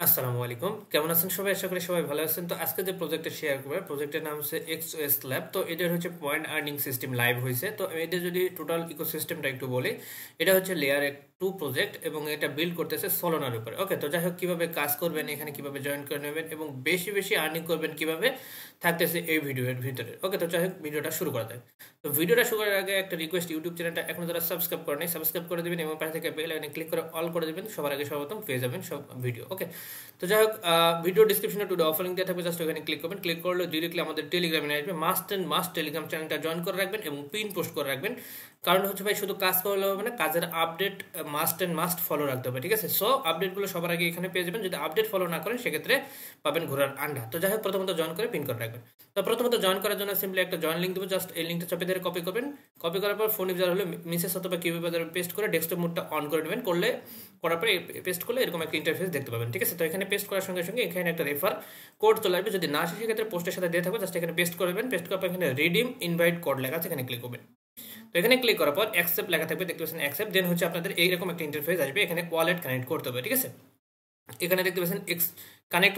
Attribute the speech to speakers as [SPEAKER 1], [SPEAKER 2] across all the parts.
[SPEAKER 1] আসসালামু আলাইকুম, কেমন আছেন সবাই? আশা করি সবাই ভালো আছেন। তো আজকে যে প্রজেক্টটা শেয়ার করবে, প্রজেক্টের নাম হচ্ছে এক্সওএস ল্যাব। তো এটার হচ্ছে পয়েন্ট আর্নিং সিস্টেম লাইভ হয়েছে। তো এটা যদি টোটাল ইকোসিস্টেমটা একটু বলি, এটা হচ্ছে লেয়ার 2 প্রজেক্ট এবং এটা বিল্ড করতেছে সলোনার উপরে। ওকে, তো যাই হোক, কিভাবে কাজ করবেন, এখানে কিভাবে জয়েন করে নেবেন এবং বেশি বেশি আর্নিং করবেন কিভাবে, থাকতেছে এই ভিডিওর ভিতরে। ওকে, তো যাই হোক, ভিডিওটা শুরু করা যায়। তো ভিডিওটা শুরু করার আগে একটা রিকোয়েস্ট, ইউটিউব চ্যানেলটা এখন যারা সাবস্ক্রাইব করে নেই, সাবস্ক্রাইব করে দেবেন এবং পাশে থেকে বেল আইকনে ক্লিক করে অল করে দেবেন। সবার আগে সর্বপ্রথম পেয়ে যাবেন সব ভিডিও। ওকে, তো যাই হোক, ভিডিও ডিসক্রিপশনে টুডে অফার লিঙ্ক দেওয়া থাকবে, জাস্ট ওখানে ক্লিক করবেন। ক্লিক করলে ডিরেক্টলি আমাদের টেলিগ্রামে আসবে। মাস্ট অ্যান্ড মাস্ট টেলিগ্রাম চ্যানেলটা জয়েন করে রাখবেন এবং পিন পোস্ট করে রাখবেন। কারণ হচ্ছে ভাই, শুধু কাজ করলে হবে না, কাজের update must and must follow রাখতে হবে, ঠিক আছে? সো আপডেটগুলো সবার আগে এখানে পেয়ে যাবেন। যদি আপডেট ফলো না করেন সেক্ষেত্রে পাবেন ঘোরার আন্ডা। তো যাই হোক, প্রথমত জয়েন করে পিন করে রাখবেন। তো প্রথমত জয়েন করার জন্য সিম্পলি একটা জয়েন লিঙ্ক দেবো, জাস্ট এই লিঙ্কটা চাপে ধরে কপি করবেন। কপি করার পর ফোন ইউজার হলে মিসেস অথবা কিউবি বাজারে পেস্ট করে ডেস্কটপ মোডটা অন করে নেবেন। করার পরে পেস্ট করলে এরকম একটা ইন্টারফেস দেখতে পাবেন, ঠিক আছে? তো এখানে পেস্ট করার সঙ্গে সঙ্গে এখানে একটা রেফার কোড চলে আসবে। যদি না আসে সেক্ষেত্রে পোস্টের সাথে দিয়ে থাকবে, জাস্ট এখানে পেস্ট করবেন। পেস্ট করার পর এখানে রিডিম ইনভাইট কোড লেখা আছে, এখানে ক্লিক করবেন। তো এখানে ক্লিক করার পর অ্যাকসেপ্ট লেখা থাকবে, দেখতে পাচ্ছেন অ্যাকসেপ্ট। দেন হচ্ছে আপনাদের এইরকম একটা ইন্টারফেস আসবে, এখানে ওয়ালেট কানেক্ট করতে হবে, ঠিক আছে? এখানে দেখতে পাচ্ছেন কানেক্ট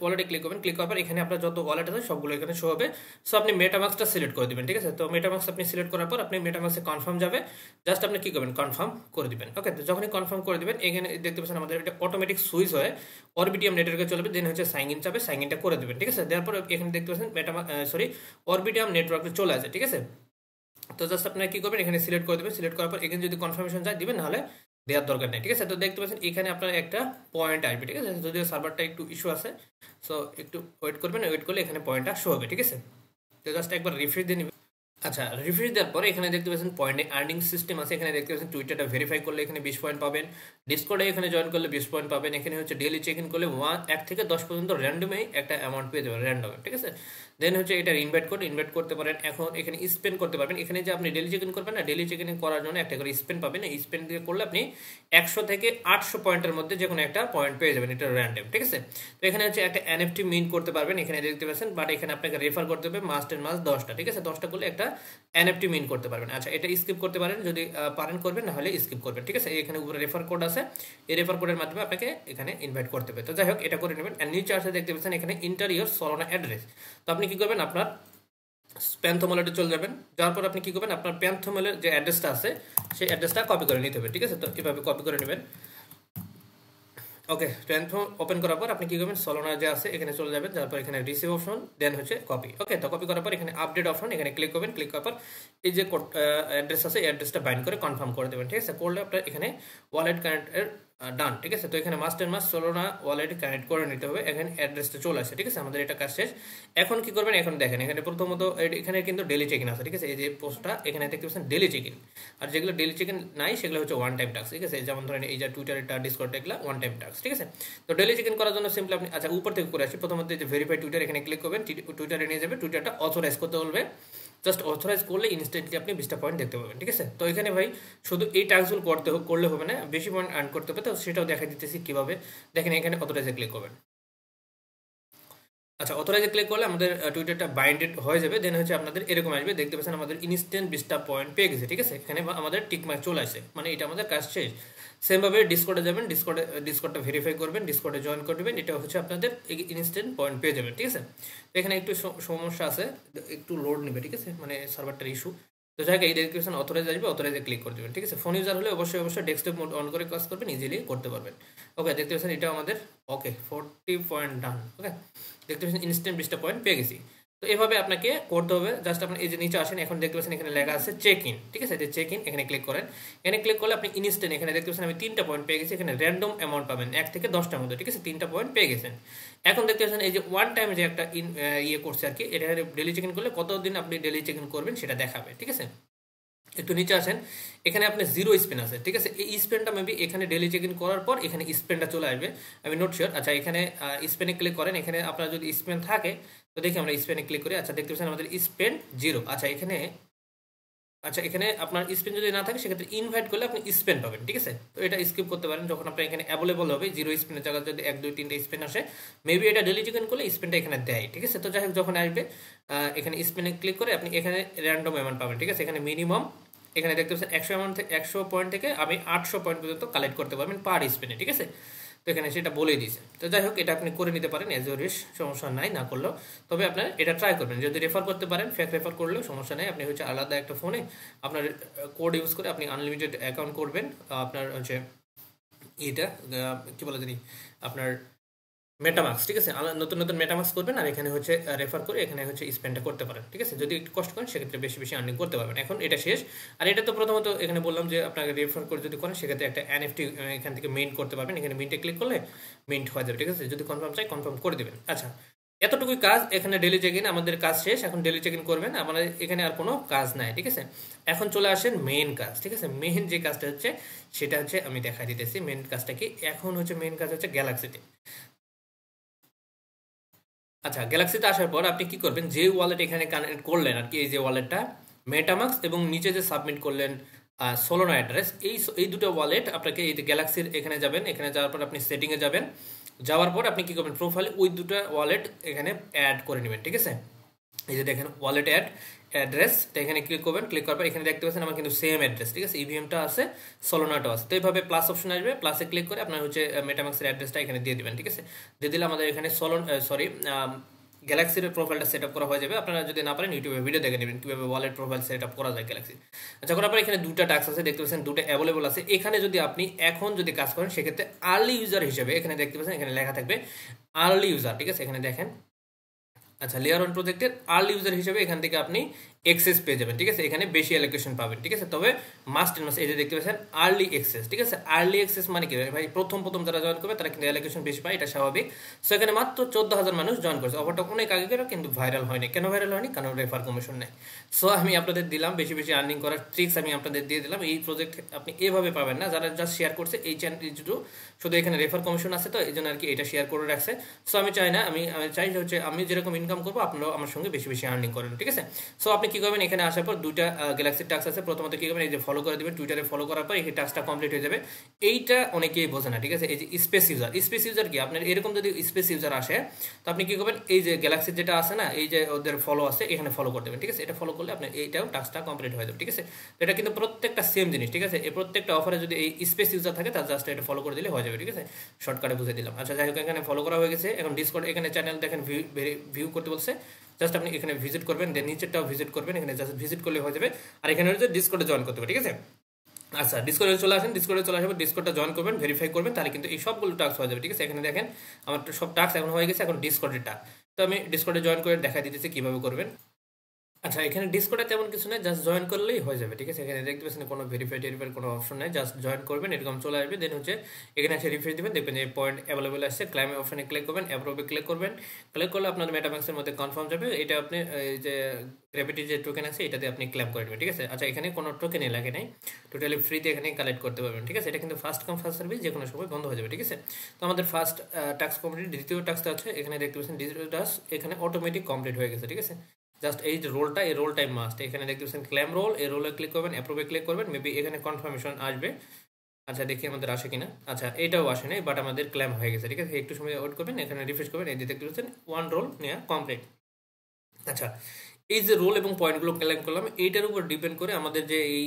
[SPEAKER 1] ওয়ালেটে ক্লিক করবেন। ক্লিক করার পর এখানে আপনার যত ওয়ালেট আছে সবগুলো এখানে শো হবে। সো আপনি মেটামাক্সটা সিলেক্ট করে দিবেন, ঠিক আছে? তো মেটামাক্স আপনি সিলেক্ট করার পর আপনি মেটামাক্সে কনফার্ম যাবে, জাস্ট আপনি কি করবেন, কনফার্ম করে দিবেন। ওকে, তো যখনই কনফার্ম করে দিবেন, এখানে দেখতে পাচ্ছেন আমাদের এটা অটোমেটিক সুইচ হয়ে অরবিটিয়াম নেটওয়ার্কে চলবে। দেন হচ্ছে সাইন ইন যাবে, সাইন ইনটা করে দিবেন, ঠিক আছে? তারপর এখানে দেখতে পাচ্ছেন অরবিটিয়াম নেটওয়ার্কে চলে আসে, ঠিক আছে? তো জাস্ট আপনারা কি করবেন, এখানে সিলেক্ট করে দেবেন। সিলেক্ট করার পর এখানে যদি কনফার্মেশন চাই দিবেন, নাহলে দেওয়ার দরকার নেই, ঠিক আছে? তো দেখতে পাচ্ছেন এখানে আপনার একটা পয়েন্ট আসবে, ঠিক আছে? যদিও সার্ভারটা একটু ইস্যু আছে, সো একটু ওয়েট করবেন। ওয়েট করলে এখানে পয়েন্টটা শো হবে, ঠিক আছে? তো জাস্ট একবার রিফ্রেশ দিয়ে নিবেন। আচ্ছা, রিফ্রেশ দেওয়ার পরে এখানে দেখতে পাচ্ছেন পয়েন্টে আর্নিং সিস্টেম আছে। এখানে দেখতে পাচ্ছেন টুইটারটা ভেরিফাই করলে এখানে 20 পয়েন্ট পাবেন। ডিসকর্ডে এখানে জয়েন করলে 20 পয়েন্ট পাবেন। এখানে হচ্ছে ডেইলি চেক ইন করলে 1 থেকে 10 পর্যন্ত র্যান্ডমে একটা অ্যামাউন্ট পেয়ে যাবেন, র্যান্ডমে, ঠিক আছে? দেন হচ্ছে এটা ইনভাইট করতে পারেন। এখন এখানে স্পেন্ড করতে পারবেন। এখানে যে আপনি ডেইলি চেক ইন করবেন না, ডেইলি চেক ইন করার জন্য একটা করে স্পেন্ড পাবেন। এই স্পেন্ড দিয়ে করলে আপনি 100 থেকে 800 পয়েন্টের মধ্যে যে কোনো একটা পয়েন্ট পেয়ে যাবেন, এটা র্যান্ডম, ঠিক আছে? তো এখানে হচ্ছে একটা এনএফটি মিন করতে পারবেন, এখানে দেখতে পাচ্ছেন। বাট এখানে আপনাকে রেফার করতে হবে মাস্ট এন্ড মাস্ট 10টা, ঠিক আছে? 10টা করলে একটা এনএফটি মিন করতে পারবেন। আচ্ছা, এটা স্কিপ করতে পারেন, যদি পারেন করবেন, না হলে স্কিপ করবেন, ঠিক আছে? এখানে উপরে রেফার কোড আছে, এই রেফার কোডের মাধ্যমে আপনাকে এখানে ইনভাইট করতে হবে। তো যাই হোক, এটা করে নেবেন। এন্ড নিচে আসে দেখতে পাচ্ছেন এখানে ইন্টার ইওর সলোনা অ্যাড্রেস। তো আপনি কি করবেন, আপনার প্যান্থোমেলে চলে যাবেন। যাওয়ার পর আপনি কি করবেন, আপনার প্যান্থোমেলের যে অ্যাড্রেসটা আছে সেই অ্যাড্রেসটা কপি করে নিতে হবে, ঠিক আছে? তো এভাবে কপি করে নেবেন। ওকে, প্ল্যাটফর্ম ওপেন করার পর আপনি কি করবেন, সলোনা যে আছে এখানে চলে যাবেন। তারপর এখানে রিসিভ অপশন, দেন হচ্ছে কপি। ওকে, তো কপি করার পর এখানে আপডেট অপশন, এখানে ক্লিক করবেন। ক্লিক করার পর এই যে অ্যাড্রেস আছে এই অ্যাড্রেসটা বাইন্ড করে কনফার্ম করে দেবেন, ঠিক আছে? করলে আপনার এখানে ওয়ালেট কানেক্টের ডান, ঠিক আছে? তো এখানে must and must Solana wallet connect করে নিতে হবে। এখানে অ্যাড্রেসটা চলে আসে, ঠিক আছে? আমাদের এটা কাজ শেষ। এখন কি করবেন, এখন দেখেন এখানে প্রথমত এখানে কিন্তু ডেলি চেক ইন আছে, ঠিক আছে? এই যে পোস্টটা এখানে দেখতে পাচ্ছেন ডেলি চেক ইন। আর যেগুলো ডেলি চেক ইন নাই সেগুলো হচ্ছে ওয়ান টাইম টাস্ক, ঠিক আছে? যেমন ধরেন এই যে টুইটারটা, ডিসকর্ড, এগুলো ওয়ান টাইম টাস্ক, ঠিক আছে? তো ডেলি চেক ইন করার জন্য সিম্পলি আপনি, আচ্ছা, উপর থেকে করে আসি। প্রথমত এই যে ভেরিফাই টুইটার, এখানে ক্লিক করবেন। টুইটারে নিয়ে যাবে, টুইটারটা অথরাইজ করতে বলবে। জাস্ট অথরাইজ করলে ইনস্ট্যান্টলি আপনি 20টা পয়েন্ট দেখতে পাবেন, ঠিক আছে? তো এখানে ভাই শুধু এই টাস্কগুলো করলে হবে না, বেশি পয়েন্ট আর্ন করতে হবে। তো সেটাও দেখা দিতেছি কিভাবে। দেখেন এখানে অথরাইজে ক্লিক করবেন। আচ্ছা, অথরাইজে ক্লিক করলে আমাদের টুইটারটা বাইন্ডেড হয়ে যাবে। দেন হচ্ছে আপনাদের এরকম আসবে, দেখতে পাচ্ছেন আমাদের ইনস্ট্যান্ট 20টা পয়েন্ট পেয়ে গেছে, ঠিক আছে? এখানে আমাদের টিক মার্ক চলে আসে, মানে এটা আমাদের কাজ শেষ। সেমভাবে ডিসকর্ডে যাবেন, ডিসকর্ডটা ভেরিফাই করবেন, ডিসকর্ডে জয়েন করবেন। এটা হচ্ছে আপনাদের ইনস্ট্যান্ট পয়েন্ট পেয়ে যাবেন, ঠিক আছে? তো এখানে একটু সমস্যা আছে, একটু লোড নেবে, ঠিক আছে? মানে সার্ভারটার ইস্যু। তো যাই হোক, এই দেখতে পাচ্ছেন অথরাইজ আসবে, অথরাইজে ক্লিক করে দেবেন, ঠিক আছে? ফোন ইউজার হলে অবশ্যই ডেস্কটপ মোড অন করে কাজ করবেন, ইজিলি করতে পারবেন। ওকে, দেখতে পাচ্ছেন এটা আমাদের ওকে 40 পয়েন্ট ডান। ওকে, দেখতে পাচ্ছেন ইনস্ট্যান্ট 20টা পয়েন্ট পেয়ে গেছি। তো এভাবে আপনাকে করতে হবে। জাস্ট আপনি এই যে নিচে আসেন, এখন দেখতে পাচ্ছেন এখানে লেখা আছে চেক ইন, ঠিক আছে? যে চেক ইন, এখানে ক্লিক করেন। এখানে ক্লিক করলে আপনি ইনস্ট্যান্ট, এখানে দেখতে পাচ্ছেন আমি 3টা পয়েন্ট পেয়ে গেছি। এখানে র্যান্ডম অ্যামাউন্ট পাবেন 1 থেকে 10টার মধ্যে, ঠিক আছে? 3টা পয়েন্ট পেয়ে গেছেন। এখন দেখতে পাচ্ছেন এই যে ওয়ান টাইম যে একটা ইয়ে করছে আর কি, এটা ডেলি চেক ইন করলে কতদিন আপনি ডেলি চেক ইন করবেন সেটা দেখাবে, ঠিক আছে? একটু নিচে আসেন, এখানে আপনার জিরো স্পেন আছে, ঠিক আছে? এই স্পেনটা মেবি এখানে ডেলি চেক ইন করার পর এখানে স্পেনটা চলে আসবে, আমি নট শিওর। আচ্ছা, এখানে স্পেনে ক্লিক করেন। এখানে আপনার যদি স্পেন থাকে তো দেখি আমরা স্পেনে ক্লিক করি। আচ্ছা, দেখতে পাচ্ছেন আমাদের স্পেন জিরো। আচ্ছা এখানে আপনার স্পেন যদি না থাকে সেক্ষেত্রে ইনভাইট করলে আপনি স্পেন পাবেন, ঠিক আছে? তো এটা স্কিপ করতে পারেন যখন আপনার এখানে অ্যাভেলেবল হবে। জিরো স্পেনের জায়গায় যদি 1 2 3টে স্পেন আসে, মেবি এটা ডেলি চেক ইন করলে স্পেনটা এখানে দেয়, ঠিক আছে? তো যাই হোক, যখন আসবে এখানে স্পেনে ক্লিক করে আপনি এখানে র্যান্ডম অ্যামাউন্ট পাবেন, ঠিক আছে? এখানে মিনিমাম, এখানে দেখতে পাচ্ছেন 100 অ্যামাউন্ট থেকে 100 পয়েন্ট থেকে আমি 800 পয়েন্ট পর্যন্ত কালেক্ট করতে পারবেন পার স্পেনে, ঠিক আছে? তো এখানে সেটা বলেই দিয়েছে। তো যাই হোক, এটা আপনি করে নিতে পারেন, এজ ইউর উইশ, সমস্যা নাই না করলেও। তবে আপনার এটা ট্রাই করবেন, যদি রেফার করতে পারেন, ফেক রেফার করলেও সমস্যা নেই। আপনি হচ্ছে আলাদা একটা ফোনে আপনার কোড ইউজ করে আপনি আনলিমিটেড অ্যাকাউন্ট করবেন। আপনার হচ্ছে এটা কি বলে জানি, আপনার মেটামাক্স, ঠিক আছে, নতুন নতুন মেটামাক্স করবেন আর এখানে হচ্ছে রেফার করে এখানে হচ্ছে স্পেন্ডটা করতে পারেন, ঠিক আছে। যদি একটু কষ্ট করেন সেক্ষেত্রে বেশি বেশি আর্নিং করতে পারবেন। এখন এটা শেষ। আর এটা তো প্রথমত এখানে বললাম যে আপনাকে রেফার করে যদি করেন সেক্ষেত্রে একটা এনএফটি এখান থেকে মিন্ট করতে পারবেন। এখানে মিন্টে ক্লিক করলে মিন্ট হয়ে যাবে, ঠিক আছে। যদি কনফার্ম চাই কনফার্ম করে দেবেন। আচ্ছা, এতটুকুই কাজ। এখানে ডেলি চেক ইন, আমাদের কাজ শেষ। এখন ডেলি চেক ইন করবেন, আমাদের এখানে আর কোনো কাজ নাই, ঠিক আছে। এখন চলে আসেন মেইন কাজ, ঠিক আছে। মেইন যে কাজটা হচ্ছে সেটা হচ্ছে আমি দেখা দিতেছি মেইন কাজটা কি। এখন হচ্ছে মেইন কাজ হচ্ছে গ্যালাক্সিতে। আচ্ছা, গ্যালাক্সিতে আসার পর আপনি কি করবেন, যে ওয়ালেট এখানে কানেক্ট করলেন আর কি, এই যে ওয়ালেটটা মেটামাক্স এবং নিচে যে সাবমিট করলেন সোলোনা অ্যাড্রেস, এই দুটো ওয়ালেট আপনাকে এই যে গ্যালাক্সির এখানে যাবেন। এখানে যাওয়ার পর আপনি সেটিংয়ে যাবেন। যাওয়ার পর আপনি কি করবেন, প্রোফাইলে ওই দুটো ওয়ালেট এখানে অ্যাড করে নেবেন, ঠিক আছে। এই যে দেখেন ওয়ালেট অ্যাড্রেস, তো এখানে ক্লিক করবেন। ক্লিক করার পর এখানে দেখতে পাচ্ছেন আমার কিন্তু সেম অ্যাড্রেস, ঠিক আছে। ইভিএমটা আছে, সোলোনাটাও আছে। তো এইভাবে প্লাস অপশন আসবে, প্লাসে ক্লিক করে আপনার হচ্ছে মেটামাক্সের অ্যাড্রেসটা এখানে দিয়ে দিবেন, ঠিক আছে। দিয়ে দিলে আমাদের এখানে গ্যালাক্সির প্রোফাইলটা সেট আপ করা হয়ে যাবে। আপনারা যদি না পারেন ইউটিউবে ভিডিও দেখে নেবেন কীভাবে ওয়ালেট প্রোফাইল সেট আপ করা যায় গ্যালাক্সির। আচ্ছা, করার পর এখানে দুটো টাস্ক আছে, দেখতে পাচ্ছেন দুটো অ্যাভেলেবল আছে। এখানে যদি আপনি এখন যদি কাজ করেন সেক্ষেত্রে আর্লি ইউজার হিসেবে এখানে দেখতে পাচ্ছেন এখানে লেখা থাকবে আর্লি ইউজার, ঠিক আছে। এখানে দেখেন, আচ্ছা, লেয়ার ওয়ান প্রজেক্টের আর্লি ইউজার হিসেবে এখান থেকে আপনি এক্সেস পেয়ে যাবেন, ঠিক আছে। এখানে বেশি অ্যালোকেশন পাবেন, ঠিক আছে। তবে মাস্ট এই যে দেখতে পাচ্ছেন আর্লি এক্সেস, ঠিক আছে। আর্লি এক্সেস মানে কি ভাই, প্রথম যারা জয়েন করবে তারা কিন্তু অ্যালোকেশন বেশি পায়, এটা স্বাভাবিক। সো এখানে মাত্র 14,000 মানুষ জয়েন করেছে। অফারটা অনেক আগে করে কিন্তু ভাইরাল হয়নি। কেন ভাইরাল হয়নি? কারণ রেফার কমিশন নেই। সো আমি আপনাদের দিলাম বেশি বেশি আর্নিং করার ট্রিক্স, আমি আপনাদের দিয়ে দিলাম। এই প্রজেক্ট আপনি এভাবে পাবেন না। যারা জাস্ট শেয়ার করছে এই চ্যানেল শুধু এখানে রেফার কমিশন আছে, তো এই জন্য আর কি এটা শেয়ার করে রাখছে। সো আমি চাই না, আমি চাই যে হচ্ছে আমি যেরকম ইনকাম করবো আপনারাও আমার সঙ্গে বেশি বেশি আর্নিং করেন, ঠিক আছে। সো আপনি কি করবেন, এখানে আসার পর দুইটা গ্যালাক্সির টাস্ক আছে। প্রথমত কি করবেন, এই যে ফলো করে দেবেন, টুইটারে ফলো করার পর এই টাস্কটা কমপ্লিট হয়ে যাবে। এইটা অনেকেই বোঝে না, ঠিক আছে। এই যে স্পেস ইউজার কি, আপনার এরকম যদি স্পেস ইউজার আসে তো আপনি কি করবেন, এই যে গ্যালাক্সির যেটা আছে না, এই যে ওদের ফলো আছে, এখানে ফলো করে দেবেন, ঠিক আছে। এটা ফলো করলে আপনার এইটাও টাস্কটা কমপ্লিট হয়ে যাবে, ঠিক আছে। এটা কিন্তু প্রত্যেকটা সেম জিনিস, ঠিক আছে। এই প্রত্যেকটা অফারে যদি এই স্পেস ইউজার থাকে তার জাস্ট এটা ফলো করে দিলে হয়ে যাবে, ঠিক আছে। শর্টকাটে বুঝে দিলাম। আচ্ছা, যাই হোক, এখানে ফলো করা হয়ে গেছে। এখন ডিসকর্ড এখানে চ্যানেল দেখেন ভিউ করতে বলছে, জাস্ট আপনি এখানে ভিজিট করবেন, দেন নিচেরটাও ভিজিট করবেন। এখানে জাস্ট ভিজিট করলে হয়ে যাবে। আর এখানে হচ্ছে ডিসকর্ডে জয়েন করতে হবে, ঠিক আছে। আচ্ছা, ডিসকর্ডে চলে আসেন। ডিসকর্ডে চলে আসবে, ডিসকর্ডটা জয়েন করবেন, ভেরিফাই করবেন, তাহলে কিন্তু এই সবগুলো টাস্ক হয়ে যাবে, ঠিক আছে। এখানে দেখেন আমার সব টাস্ক এখন হয়ে গেছে। এখন ডিসকর্ডের টাস্ক, তো আমি ডিসকর্ডে জয়েন করে দেখা দিতেছি কিভাবে করবেন। আচ্ছা, এখানে ডিসকর্ডে তেমন কিছু নেই, জাস্ট জয়েন করলেই হয়ে যাবে, ঠিক আছে। এখানে দেখতে পাচ্ছেন কোনো ভেরিফাইড কোনো অপশন নেই, জাস্ট জয়েন করবেন, এরকম চলে আসবে। দেন হচ্ছে এখানে এসে রিফ্রেশ দেবেন, দেখবেন যে পয়েন্ট অ্যাভেলেবল আসছে। ক্লাইম অপশনে ক্লিক করবেন, অ্যাপ্রুভে ক্লিক করবেন। ক্লিক করলে আপনার মেটামাক্সের মধ্যে কনফার্ম যাবে। এটা আপনি এই যে গ্র্যাভিটি যে টোকেন আছে এটাতে আপনি ক্লেম করে নেবেন, ঠিক আছে। আচ্ছা, এখানে কোনো টোকেনই লাগে নাই, টোটালি ফ্রিতে এখানে কালেক্ট করতে পারবেন, ঠিক আছে। এটা কিন্তু ফার্স্ট কাম ফার্স্ট সার্ভিস, যে কোনো সময় বন্ধ হয়ে যাবে, ঠিক আছে। তো আমাদের ফার্স্ট টাস্ক কমপ্লিট। দ্বিতীয় টাস্কটা আছে এখানে দেখতে পাচ্ছেন ডিজিটাল টাস্ক, এখানে অটোমেটিক কমপ্লিট হয়ে গেছে, ঠিক আছে। জাস্ট এই যে রোলটা, এই রোল টাইম মাস্ট, এখানে দেখতে পাচ্ছেন ক্লেম রোল, এই রোলে ক্লিক করবেন, অ্যাপ্রুভে ক্লিক করবেন, মেবি এখানে কনফার্মেশন আসবে। আচ্ছা, দেখি আমাদের আসে কিনা। আচ্ছা, এটাও আসে নাই, বাট আমাদের ক্লেম হয়ে গেছে, ঠিক আছে। একটু সময় ওয়েট করবেন, এখানে রিফ্রেশ করবেন, এই যে দেখতে পাচ্ছেন ওয়ান রোল নেওয়া কমপ্লিট। আচ্ছা, এই যে রোল এবং পয়েন্টগুলো ক্লেম করলাম, এইটার উপর ডিপেন্ড করে আমাদের যে এই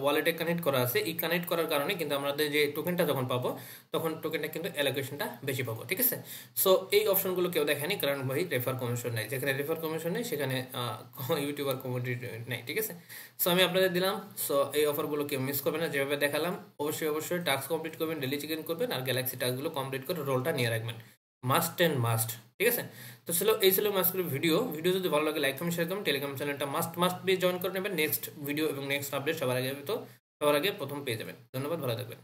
[SPEAKER 1] ওয়ালেটে কানেক্ট করা আছে, এই কানেক্ট করার কারণে কিন্তু আমাদের যে টোকেনটা যখন পাবো তখন টোকেনটা কিন্তু অ্যালোকেশনটা বেশি পাবো, ঠিক আছে। সো এই অপশনগুলো কেউ দেখেনি, কারণ ভাই রেফার কমিশন নেই। যেখানে রেফার কমিশন নেই সেখানে ইউটিউবার কমিউনিটি নেই, ঠিক আছে। সো আমি আপনাদের দিলাম। সো এই অফারগুলো কেউ মিস করবেন না, যেভাবে দেখালাম। অবশ্যই টাস্ক কমপ্লিট করবেন, ডেলি চেক ইন করবেন, আর গ্যালাক্সি টাস্কগুলো কমপ্লিট করে রোলটা নিয়ে রাখবেন, মাস্ট অ্যান্ড মাস্ট, ঠিক আছে। তো এই ছিল আজকের ভিডিও যদি ভালো লাগে লাইক কমেন্ট শেয়ার করুন। টেলিগ্রাম চ্যানেলটা মাস্ট বি জয়েন করে নেবেন, নেক্সট ভিডিও এবং নেক্সট আপডেট সবার আগে প্রথম পেয়ে যাবেন। ধন্যবাদ, ভালো থাকবেন।